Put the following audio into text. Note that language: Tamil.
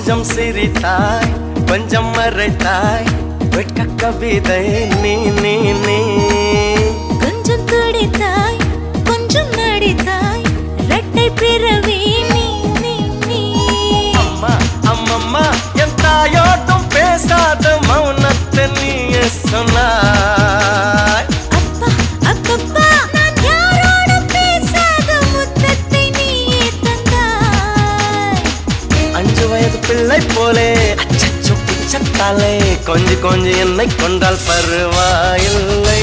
கொஞ்சம் சிரித்தாய் கொஞ்சம் மறைத்தாய் வெட்க கவிதை நீ நீ நீ கொஞ்சம் துடித்தாய் கொஞ்சம் நடித்தாய் இரட்டை பிறவி நீ நீ நீ அம்மா அம்மம்மா என் தாயோட்டும் பேசாத மௌனத்தை நீயே சொன்னாய் அப்பா அப்பப்பா நான் யாரோடும் பேசாத முத்தத்தை நீயே தந்தாய் 5 வயது பிள்ளை போலே அச்சச்சோ பிச்சத்தாலே கொஞ்சி கொஞ்சி என்னை கொண்டால் பருவாயில்லை